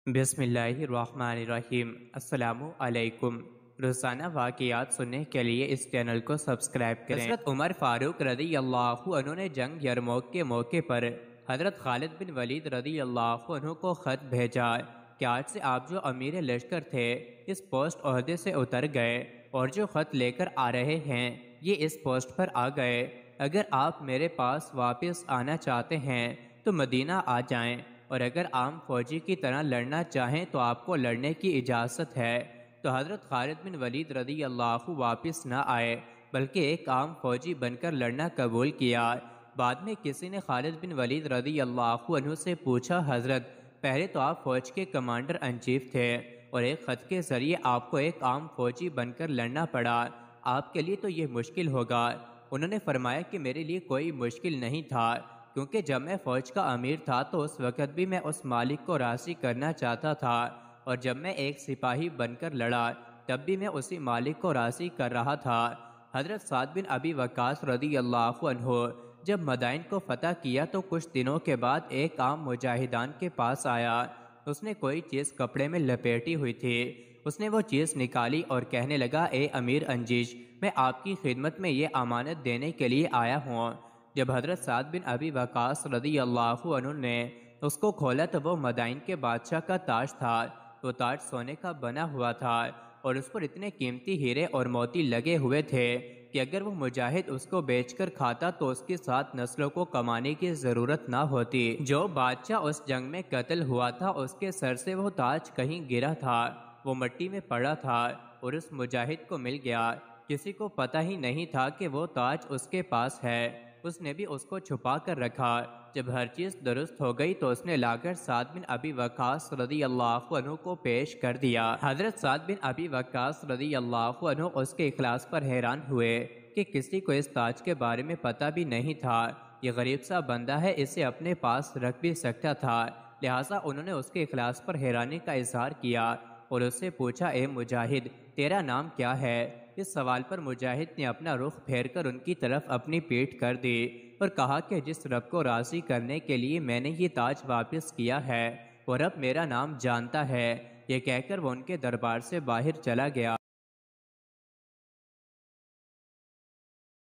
بسم اللہ الرحمن الرحیم۔ السلام علیکم۔ روزانہ واقعات سننے کے لیے اس چینل کو سبسکرائب کریں۔ حضرت عمر فاروق رضی اللہ عنہ نے جنگ یرموک کے موقع پر حضرت خالد بن ولید رضی اللہ عنہ کو خط بھیجا کہ آج سے آپ جو امیر لشکر تھے اس پوسٹ عہدے سے اتر گئے اور جو خط لے کر آ رہے ہیں یہ اس پوسٹ پر آ گئے۔ اگر آپ میرے پاس واپس آنا چاہتے ہیں تو مدینہ آ جائیں، اور اگر عام فوجی کی طرح لڑنا چاہیں تو آپ کو لڑنے کی اجازت ہے۔ تو حضرت خالد بن ولید رضی اللہ واپس نہ آئے بلکہ ایک عام فوجی بن کر لڑنا قبول کیا۔ بعد میں کسی نے خالد بن ولید رضی اللہ عنہ سے پوچھا، حضرت پہلے تو آپ فوج کے کمانڈر ان چیف تھے اور ایک خط کے ذریعے آپ کو ایک عام فوجی بن کر لڑنا پڑا، آپ کے لیے تو یہ مشکل ہوگا۔ انہوں نے فرمایا کہ میرے لیے کوئی مشکل نہیں تھا، کیونکہ جب میں فوج کا امیر تھا تو اس وقت بھی میں اس مالک کو راضی کرنا چاہتا تھا، اور جب میں ایک سپاہی بن کر لڑا تب بھی میں اسی مالک کو راضی کر رہا تھا۔ حضرت سعد بن ابی وقاص رضی اللہ عنہ جب مدائن کو فتح کیا تو کچھ دنوں کے بعد ایک عام مجاہدان کے پاس آیا۔ اس نے کوئی چیز کپڑے میں لپیٹی ہوئی تھی، اس نے وہ چیز نکالی اور کہنے لگا، اے امیر انجیش، میں آپ کی خدمت میں یہ امانت دینے کے لیے آیا ہوں۔ جب حضرت سعد بن ابی وقاص رضی اللہ عنہ نے اس کو کھولا تو وہ مدائن کے بادشاہ کا تاج تھا۔ وہ تاج سونے کا بنا ہوا تھا اور اس پر اتنے قیمتی ہیرے اور موتی لگے ہوئے تھے کہ اگر وہ مجاہد اس کو بیچ کر کھاتا تو اس کے ساتھ نسلوں کو کمانے کی ضرورت نہ ہوتی۔ جو بادشاہ اس جنگ میں قتل ہوا تھا اس کے سر سے وہ تاج کہیں گرا تھا، وہ مٹی میں پڑا تھا اور اس مجاہد کو مل گیا۔ کسی کو پتہ ہی نہیں تھا کہ وہ تاج اس کے پاس ہے، اس نے بھی اس کو چھپا کر رکھا۔ جب ہر چیز درست ہو گئی تو اس نے لا کر سعد بن ابی وقاص رضی اللہ عنہ کو پیش کر دیا۔ حضرت سعد بن ابی وقاص رضی اللہ عنہ اس کے اخلاص پر حیران ہوئے کہ کسی کو اس تاج کے بارے میں پتہ بھی نہیں تھا، یہ غریب سا بندہ ہے، اسے اپنے پاس رکھ بھی سکتا تھا، لہٰذا انہوں نے اس کے اخلاص پر حیرانی کا اظہار کیا اور اس سے پوچھا، اے مجاہد، تیرا نام کیا ہے؟ اس سوال پر مجاہد نے اپنا رخ پھیر کر ان کی طرف اپنی پیٹھ کر دی اور کہا کہ جس رب کو راضی کرنے کے لیے میں نے یہ تاج واپس کیا ہے وہ رب میرا نام جانتا ہے۔ یہ کہہ کر وہ ان کے دربار سے باہر چلا گیا۔